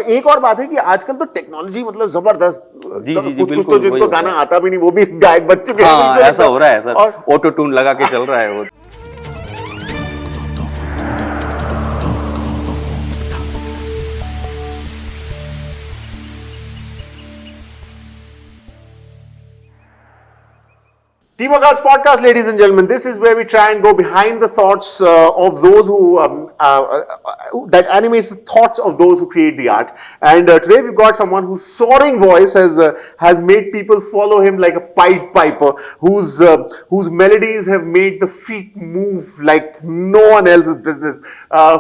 एक और बात है कि आजकल तो टेक्नोलॉजी मतलब जबरदस्त, जी जी जी, कुछ बिल्कुल तो जिनको वही गाना होता है। आता भी नहीं वो भी गायक बन चुके हैं, हाँ बिल्कुल ऐसा हो रहा है सर, और ऑटो ट्यून लगा के चल रहा है वो। Team Workouts podcast, ladies and gentlemen. This is where we try and go behind the thoughts of those that animates the thoughts of those who create the art. And today we've got someone whose soaring voice has made people follow him like a Pied Piper, whose melodies have made the feet move like no one else's business,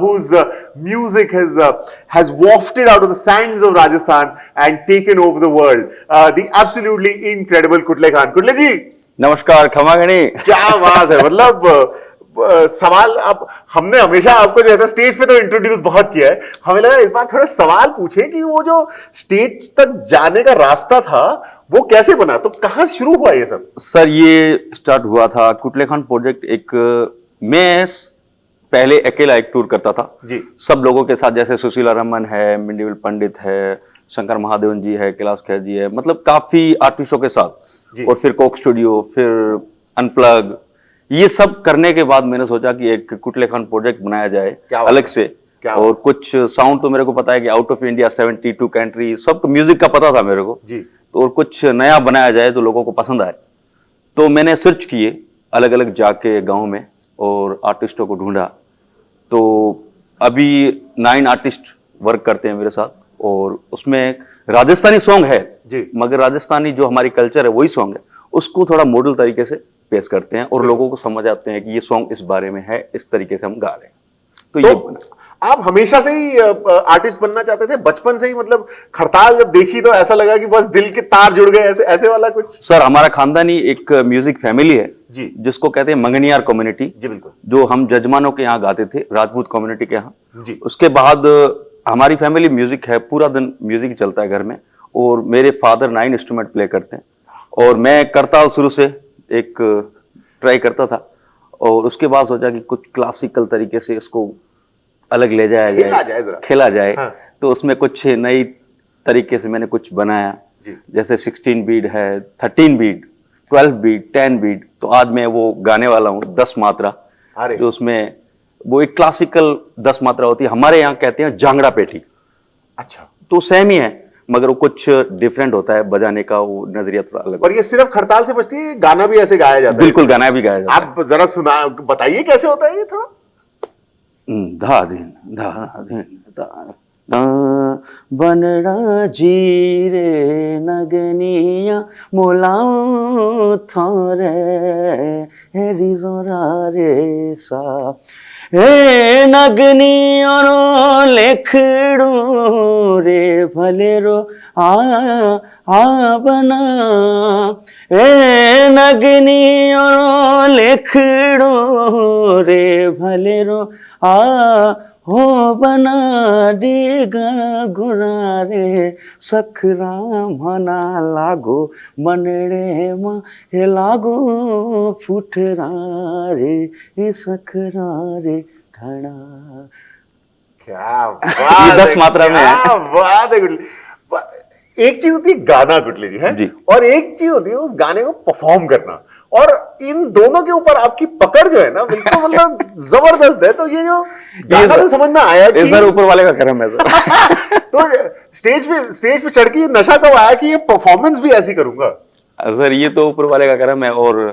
whose music has wafted out of the sands of Rajasthan and taken over the world. The absolutely incredible Kutle Khan. Kutle ji. नमस्कार खमा गणी। क्या बात है, मतलब सवाल अब हमने हमेशा आपको जो है स्टेज पे तो इंट्रोड्यूस बहुत किया है, हमें लगा इस बार थोड़ा सवाल पूछे कि वो जो स्टेज तक जाने का रास्ता था वो कैसे बना, तो कहां से शुरू हुआ ये सब? सर ये स्टार्ट हुआ था कुटले खान प्रोजेक्ट, एक मैं पहले अकेला एक टूर करता था जी। सब लोगों के साथ, जैसे सुशीला रमन है, मिंडीवल पंडित है, शंकर महादेवन जी है, कैलाश खेर जी है, मतलब काफी आर्टिस्टों के साथ, और फिर कोक स्टूडियो, फिर अनप्लग, ये सब करने के बाद मैंने सोचा कि एक कुटले खान प्रोजेक्ट बनाया जाए अलग से। और कुछ साउंड तो मेरे को पता है कि आउट ऑफ इंडिया 72 कंट्री, सब म्यूजिक का पता था मेरे को जी। तो, और कुछ नया बनाया जाए तो लोगों को पसंद आए। तो मैंने सर्च किए अलग अलग जाके गांव में और आर्टिस्टों को ढूंढा। तो अभी 9 आर्टिस्ट वर्क करते हैं मेरे साथ, और उसमें राजस्थानी सॉन्ग है जी, मगर राजस्थानी जो हमारी कल्चर है वही सॉन्ग है, उसको थोड़ा मॉडल तरीके से पेश करते हैं और लोगों को समझ आते हैं कि ये सॉन्ग इस बारे में है, इस तरीके से हम गा रहे हैं। तो ये बना। आप हमेशा से ही आर्टिस्ट बनना चाहते थे, बचपन से ही? मतलब खड़ताल जब देखी तो ऐसा लगा कि बस दिल के तार जुड़ गए, ऐसे ऐसे वाला कुछ? सर हमारा खानदानी एक म्यूजिक फैमिली है जी, जिसको कहते हैं मंगनियार कम्युनिटी। जी बिल्कुल। जो हम जजमानों के यहाँ गाते थे, राजपूत कम्युनिटी के यहाँ जी। उसके बाद हमारी फैमिली म्यूजिक है, पूरा दिन म्यूजिक चलता है घर में, और मेरे फादर 9 इंस्ट्रूमेंट प्ले करते हैं, और मैं करताल शुरू से एक ट्राई करता था, और उसके बाद सोचा कि कुछ क्लासिकल तरीके से इसको अलग ले जाया जाए, खेला जाए। हाँ। तो उसमें कुछ नई तरीके से मैंने कुछ बनाया, जैसे 16 बीट है, 13 बीट, 12 बीट, 10 बीट। तो आज मैं वो गाने वाला हूँ 10 मात्रा, जो उसमें वो एक क्लासिकल 10 मात्रा होती है, हमारे यहाँ कहते हैं जांगड़ा पेटी। अच्छा। तो सेम ही है मगर वो कुछ डिफरेंट होता है, बजाने का वो नजरिया थोड़ा अलग। और ये सिर्फ खड़ताल से बचती है, गाना भी ऐसे गाया जाता है? बिल्कुल गाना भी गाया जाता है। आप जरा सुना बताइए कैसे होता है ये थोड़ा। धा दिन धा दिन धा बनड़ा जीरे नगनिया मोलाओ थारे हेरी जोरा रे सा हे नगनी और लेखड़ो रे भले रो आ बना हे नगनी और लेखड़ो रे भले रो आ हो बना देगा गुरा रे सखरा मना लागो मनड़े मा हे लागो फुटरा रे सखरा रे घड़ा। क्या बात 10 मात्रा में है। क्या बात है गुटली। एक चीज होती है गाना गुटली जी, है जी, और एक चीज होती है उस गाने को परफॉर्म करना, और इन दोनों के ऊपर आपकी पकड़ जो है ना बिल्कुल मतलब जबरदस्त है। तो ये जो गाना तो समझ में आया कि सर ऊपर वाले का करम है सर। तो स्टेज पे चढ़ के नशा कब आया कि ये परफॉर्मेंस भी ऐसी करूंगा? सर ये तो ऊपर वाले का करम है, और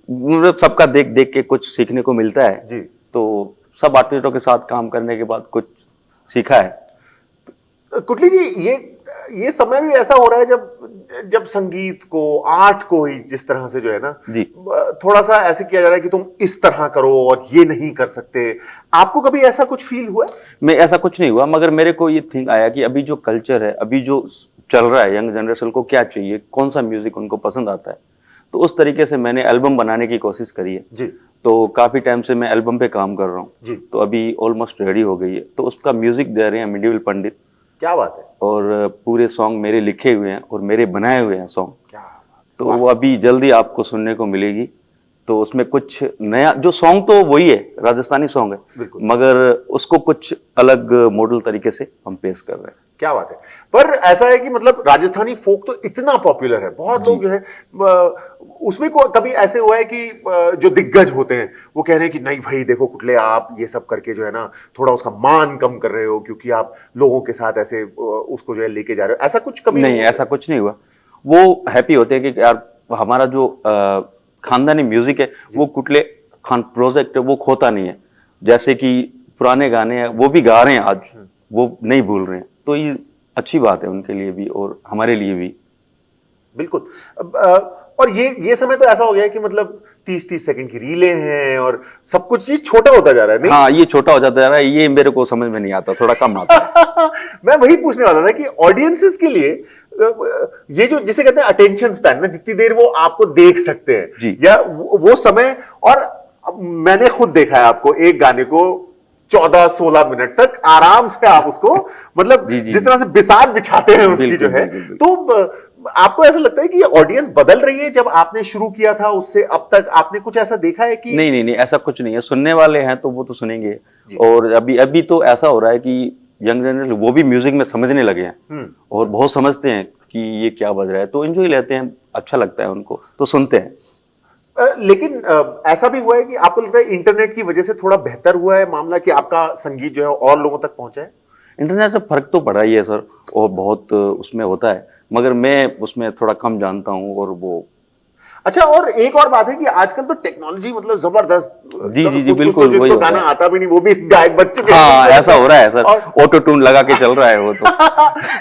मतलब सबका देख देख के कुछ सीखने को मिलता है जी। तो सब आर्टिस्टों के साथ काम करने के बाद कुछ सीखा है। कुटली जी, ये समय भी ऐसा हो रहा है जब संगीत को, आर्ट को ही जिस तरह से जो है ना जी, थोड़ा सा ऐसे किया जा रहा है कि तुम इस तरह करो और ये नहीं कर सकते। आपको कभी ऐसा कुछ फील हुआ? मैं ऐसा कुछ नहीं हुआ, मगर मेरे को ये थिंक आया कि अभी जो कल्चर है, अभी जो चल रहा है, यंग जनरेशन को क्या चाहिए, कौन सा म्यूजिक उनको पसंद आता है, तो उस तरीके से मैंने एल्बम बनाने की कोशिश करी है जी। तो काफी टाइम से मैं एल्बम पे काम कर रहा हूँ जी। तो अभी ऑलमोस्ट रेडी हो गई है, तो उसका म्यूजिक दे रहे हैं मिंडीवल पंडित। क्या बात है। और पूरे सॉन्ग मेरे लिखे हुए हैं और मेरे बनाए हुए हैं सॉन्ग। क्या बात। तो वो अभी जल्दी आपको सुनने को मिलेगी। तो उसमें कुछ नया, जो सॉन्ग तो वही है, राजस्थानी सॉन्ग है, बिल्कुल। मगर उसको कुछ अलग मॉडल तरीके से हम पेश कर रहे हैं। क्या बात है। पर ऐसा है कि मतलब राजस्थानी फोक तो इतना पॉपुलर है, बहुत लोग जो है उसमें कभी ऐसे हुआ है कि जो दिग्गज होते हैं वो कह रहे हैं कि नहीं भाई देखो कुटले, आप ये सब करके जो है ना थोड़ा उसका मान कम कर रहे हो, क्योंकि आप लोगों के साथ ऐसे उसको जो है लेके जा रहे हो, ऐसा कुछ कभी नहीं, ऐसा कुछ नहीं हुआ। वो हैप्पी होते हैं कि यार हमारा जो खानदानी म्यूजिक है वो कुटले खान प्रोजेक्ट है, वो खोता नहीं है। जैसे कि पुराने गाने हैं वो भी गा रहे हैं आज, वो नहीं भूल रहे हैं, तो ये अच्छी बात है उनके लिए भी और हमारे लिए भी। बिल्कुल। और ये समय तो ऐसा हो गया है कि मतलब 30-30 सेकंड की रीलें हैं और सब कुछ ये छोटा होता जा रहा है, नहीं? हाँ, ये छोटा हो जाता जा रहा है, ये मेरे को समझ में नहीं आता, थोड़ा कम आता है। मैं वही पूछने वाला था कि ऑडियंसेस के लिए ये जो जिसे कहते हैं अटेंशन स्पैन ना, जितनी देर वो आपको देख सकते हैं जी। या वो समय, और मैंने खुद देखा है आपको एक गाने को 14-16 मिनट तक आराम से आप उसको मतलब जी, जी, जिस तरह से बिसात बिछाते हैं उसकी बिल्कुल, जो है, बिल्कुल, तो आपको ऐसा लगता है कि ये ऑडियंस बदल रही है जब आपने शुरू किया था उससे अब तक? आपने कुछ ऐसा देखा है कि नहीं नहीं नहीं, ऐसा कुछ नहीं है। सुनने वाले हैं तो वो तो सुनेंगे, जी। और अभी अभी तो ऐसा हो रहा है कि यंग जनरेशन वो भी म्यूजिक में समझने लगे हैं और बहुत समझते हैं कि ये क्या बज रहा है, तो एंजॉय लेते हैं, अच्छा लगता है उनको, तो सुनते हैं। लेकिन ऐसा भी हुआ है कि आपको लगता है इंटरनेट की वजह से थोड़ा बेहतर हुआ है मामला, कि आपका संगीत जो है और लोगों तक पहुंचा है? इंटरनेट से फर्क तो पड़ा ही है सर, और बहुत उसमें होता है, मगर मैं उसमें थोड़ा कम जानता हूँ, और वो अच्छा, और एक और बात है कि आजकल तो टेक्नोलॉजी मतलब जबरदस्त, जी जी जी कुछ बिल्कुल, तो वही जिनको होता गाना है। आता भी नहीं वो भी गायक बन चुके हाँ, हैं। ऐसा हो रहा है सर, और ऑटो ट्यून लगा के चल रहा है वो तो।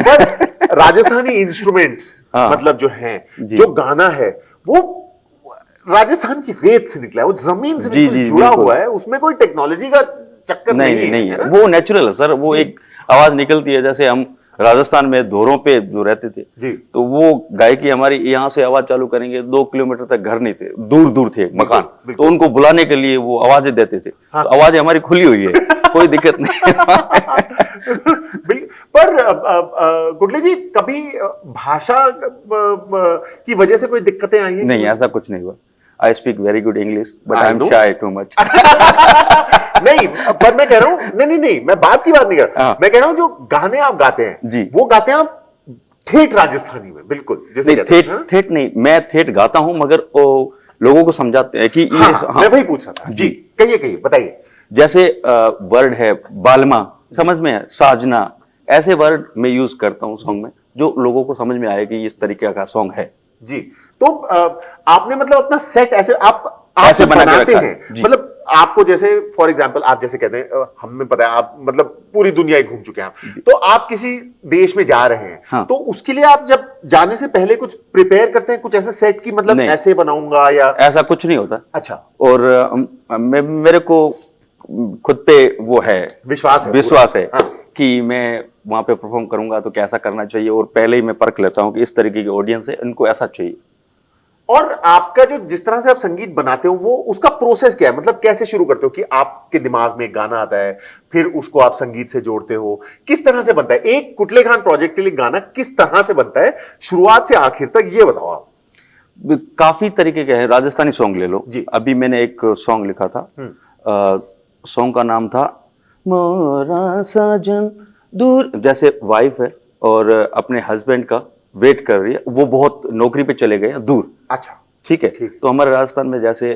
पर राजस्थानी इंस्ट्रूमेंट्स हाँ। मतलब जो हैं, जी। जो गाना है वो राजस्थान की रेत से निकला है, वो जमीन से जी, बिल्कुल जी, जुड़ा बिल्कुल। हुआ है, उसमें कोई टेक्नोलॉजी का चक्कर नहीं नहीं नहीं है है, ना? वो नेचुरल है सर, वो जी। एक आवाज निकलती है। जैसे हम राजस्थान में धोरों पे जो रहते थे, जी। तो वो गायकी हमारी यहाँ से आवाज चालू करेंगे, 2 किलोमीटर तक घर नहीं थे, दूर दूर थे मकान, बिल्कुल। तो उनको बुलाने के लिए वो आवाजें देते थे। हाँ। तो आवाजें हमारी खुली हुई है, कोई दिक्कत नहीं। पर गुटले जी कभी भाषा की वजह से कोई दिक्कतें आई हैं? नहीं, ऐसा कुछ नहीं हुआ। I speak very good English, but I I am know. Shy too much. नहीं, पर मैं कह रहा हूं, नहीं, मैं बात की बात नहीं कर रहा, हाँ। मैं कह रहा हूं जो गाने आप गाते हैं जी। वो गाते हैं आप ठेठ राजस्थानी में, बिल्कुल जैसे नहीं, कहते हैं, हाँ? थेट नहीं, मैं थेट गाता हूँ, मगर लोगों को समझाते हैं कि ये हाँ, मैं वही पूछ रहा था जी। कहिए बताइए। जैसे वर्ड है बालमा, समझ में है, साजना, ऐसे वर्ड मैं यूज करता हूँ सॉन्ग में, जो लोगों को समझ में आए कि इस तरीके का सॉन्ग है। जी। तो आपने मतलब अपना सेट ऐसे आप ऐसे बना के बनाते रखा है, हैं, जी। मतलब आपको जैसे फॉर एग्जांपल आप जैसे कहते हैं, हमें पता है आप मतलब पूरी दुनिया ही घूम चुके हैं आप, तो आप किसी देश में जा रहे हैं, हाँ। तो उसके लिए आप जब जाने से पहले कुछ प्रिपेयर करते हैं, कुछ ऐसे सेट की मतलब नहीं। ऐसे बनाऊंगा या? ऐसा कुछ नहीं होता। अच्छा। और मेरे को खुद पे वो है, विश्वास है हाँ। कि मैं वहां पे परफॉर्म करूंगा तो कैसा करना चाहिए, और पहले ही मैं परख लेता हूँ कि इस तरीके की ऑडियंस है, इनको ऐसा चाहिए। और आपका जो जिस तरह से आप संगीत बनाते हो वो उसका प्रोसेस क्या है, मतलब कैसे शुरू करते हो कि आपके दिमाग में एक गाना आता है, फिर उसको आप संगीत से जोड़ते हो, किस तरह से बनता है एक कुटले खान प्रोजेक्ट के लिए गाना, किस तरह से बनता है शुरुआत से आखिर तक, ये बताओ आप। काफी तरीके के हैं। राजस्थानी सॉन्ग ले लो जी। अभी मैंने एक सॉन्ग लिखा था, सॉन्ग का नाम था मोरा साजन दूर। जैसे वाइफ है और अपने हस्बैंड का वेट कर रही है, वो बहुत नौकरी पे चले गए हैं दूर, अच्छा। ठीक है। तो हमारे राजस्थान में जैसे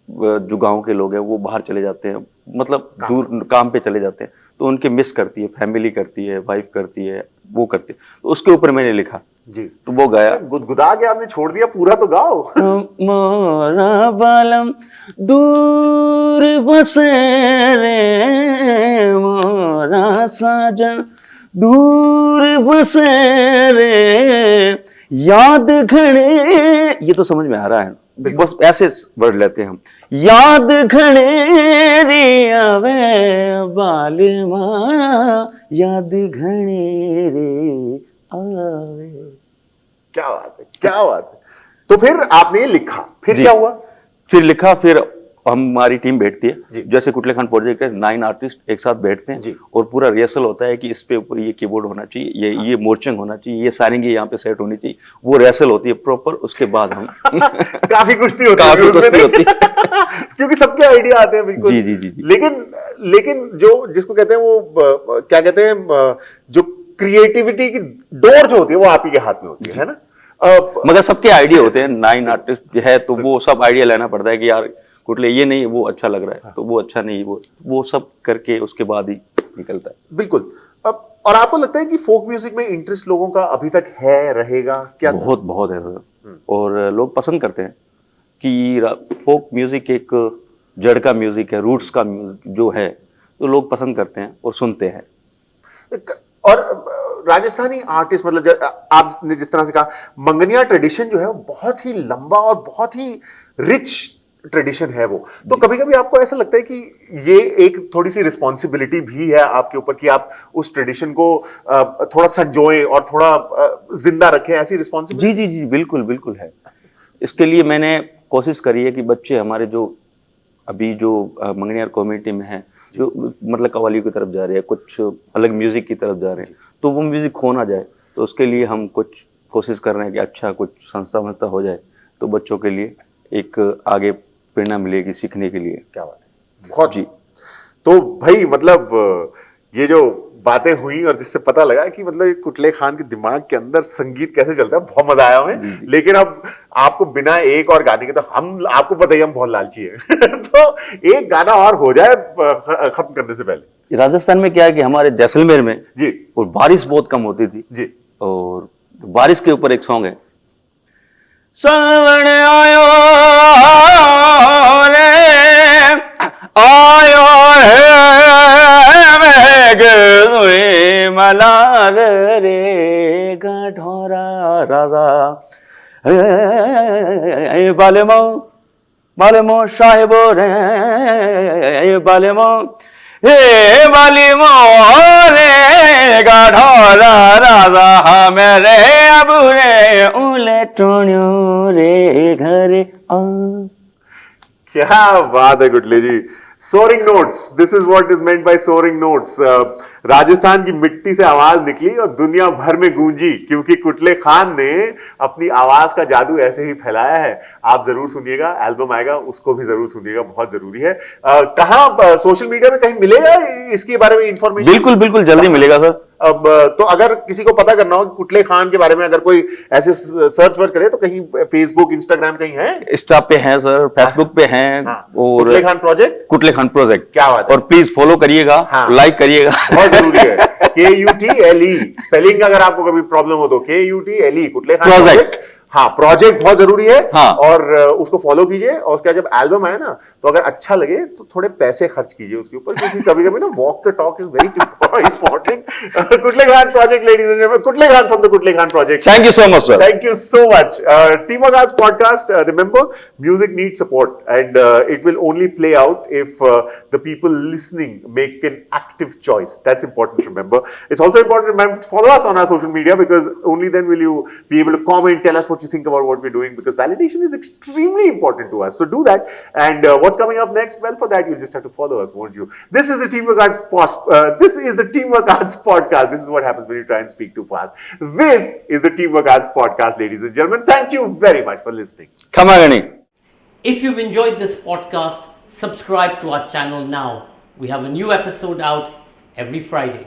जो गांव के लोग हैं वो बाहर चले जाते हैं, मतलब दूर काम पे चले जाते हैं, तो उनके मिस करती है, फैमिली करती है, वाइफ करती है, वो करती है, तो उसके ऊपर मैंने लिखा जी। तो वो गाया। गुदगुदा के आपने छोड़ दिया, पूरा तो गाओ। मोरा बालम दूर बसे रे, मोरा साजन दूर बसे रे, याद घड़े, ये तो समझ में आ रहा है, बस ऐसे वर्ड लेते हैं हम। याद घड़े रे आवे बालमा, याद घड़े रे आवे। क्या बात है, क्या बात है। तो फिर आपने ये लिखा, फिर क्या हुआ? फिर लिखा, फिर हमारी टीम बैठती जी। है, जैसे कुटले खान प्रोजेक्ट है, 9 आर्टिस्ट एक साथ बैठते जी। हैं और पूरा रिहर्सल होता है कि इस पे ऊपर ये कीबोर्ड होना चाहिए, ये मोर्चिंग होना चाहिए, ये सारंगी यहाँ पे सेट होनी चाहिए, वो रिहर्सल होती है प्रॉपर। उसके बाद हम काफी कुश्ती होती है काफी उसमें कुश्ती तो। होती है। क्योंकि सबके आइडिया आते हैं बिल्कुल। जी, जी, जी, जी। लेकिन जो जिसको कहते हैं वो क्या कहते हैं जो क्रिएटिविटी की डोर जो होती है वो आप ही के हाथ में होती है ना? मगर सबके आइडिया होते हैं, 9 आर्टिस्ट है तो वो सब आइडिया लेना पड़ता है कि यार कुटले ये नहीं, वो अच्छा लग रहा है तो वो अच्छा नहीं, वो सब करके उसके बाद ही निकलता है। बिल्कुल। अब और आपको लगता है कि फोक म्यूजिक में इंटरेस्ट लोगों का अभी तक है, रहेगा क्या? बहुत है सर। और लोग पसंद करते हैं कि फोक म्यूजिक एक जड़ का म्यूजिक है, रूट्स का म्यूजिक जो है, तो लोग पसंद करते हैं और सुनते हैं। और राजस्थानी आर्टिस्ट मतलब आपने जिस तरह से कहा, मंगनिया ट्रेडिशन जो है वो बहुत ही लंबा और बहुत ही रिच ट्रेडिशन है वो, तो कभी कभी आपको ऐसा लगता है कि ये एक थोड़ी सी रिस्पॉन्सिबिलिटी भी है आपके ऊपर कि आप उस ट्रेडिशन को थोड़ा संजोएं और थोड़ा जिंदा रखें, ऐसी रिस्पॉन्सिबिलिटी? जी जी जी, बिल्कुल बिल्कुल है। इसके लिए मैंने कोशिश करी है कि बच्चे हमारे जो अभी जो मंगनियार कम्युनिटी में हैं, जो मतलब कव्वाली की तरफ जा रहे हैं, कुछ अलग म्यूजिक की तरफ जा रहे हैं, तो वो म्यूजिक खो ना जाए, तो उसके लिए हम कुछ कोशिश कर रहे हैं कि अच्छा कुछ संस्था वंस्था हो जाए तो बच्चों के लिए एक आगे प्रेरणा मिलेगी सीखने के लिए। क्या बात है, बहुत जी। तो भाई मतलब ये जो बातें हुई और जिससे पता लगा कि मतलब कुटले खान के दिमाग के अंदर संगीत कैसे चलता है, बहुत मजा आया हमें। लेकिन अब आपको बिना एक और गाने के, तो हम आपको पता ही हम बहुत लालची हैं तो एक गाना और हो जाए खत्म करने से पहले। राजस्थान में क्या है कि हमारे जैसलमेर में जी, और बारिश बहुत कम होती थी जी, और बारिश के ऊपर एक सॉन्ग है, सावन आयो रे आयो है मेघ मलार रे गढोरा राजा बालेमो बालेमो साहेबो रे बालेमो हे बालेमो रे गढोरा राजा मेरे अबुरे उलटोण्यो रे घरे आ। क्या बात है Kutle ji, soaring notes, this is what is meant by soaring notes. Rajasthan की मिट्टी से आवाज निकली और दुनिया भर में गूंजी, क्योंकि कुटले खान ने अपनी आवाज का जादू ऐसे ही फैलाया है। आप जरूर सुनिएगा, एल्बम आएगा उसको भी जरूर सुनिएगा, बहुत जरूरी है। कहाँ सोशल मीडिया में कहीं मिलेगा इसके बारे में इंफॉर्मेशन? बिल्कुल बिल्कुल जल्दी मिलेगा सर। अब तो अगर किसी को पता करना हो कुटले खान के बारे में, अगर कोई ऐसे सर्च वर्च करे तो कहीं फेसबुक इंस्टाग्राम कहीं है? इंस्टा पे हैं सर, फेसबुक पे हैं। हाँ, और कुटले खान प्रोजेक्ट, कुटले खान प्रोजेक्ट, क्या बात है। और प्लीज फॉलो करिएगा, हाँ, लाइक करिएगा, बहुत जरूरी है। KUTLE स्पेलिंग अगर आपको कभी प्रॉब्लम हो तो KUTLE कुटले खान प्रोजेक्ट। हाँ, प्रोजेक्ट बहुत जरूरी है। हाँ। और उसको फॉलो कीजिए, और उसका जब एल्बम आए ना तो अगर अच्छा लगे तो थोड़े पैसे खर्च कीजिए उसके ऊपर, क्योंकि कभी कभी ना walk the talk is very important. Kutle Khan project, ladies and gentleman, Kutle Khan from the Kutle Khan project. Thank you so much sir. Thank you so much. Teamwork Arts podcast. Remember, music needs support, and it will only play out if the people listening make an active choice. That's important to remember. It's also important to remember to follow us on our social media, because only then will you be able to comment, tell us what you think about what we're doing, because validation is extremely important to us. So do that. And what's coming up next? Well, for that, you'll just have to follow us, won't you? This is the Teamwork Arts this is the Teamwork Arts podcast. This is what happens when you try and speak too fast. This is the Teamwork Arts podcast, ladies and gentlemen. Thank you very much for listening. खमागणी। If you've enjoyed this podcast, subscribe to our channel now. We have a new episode out every Friday.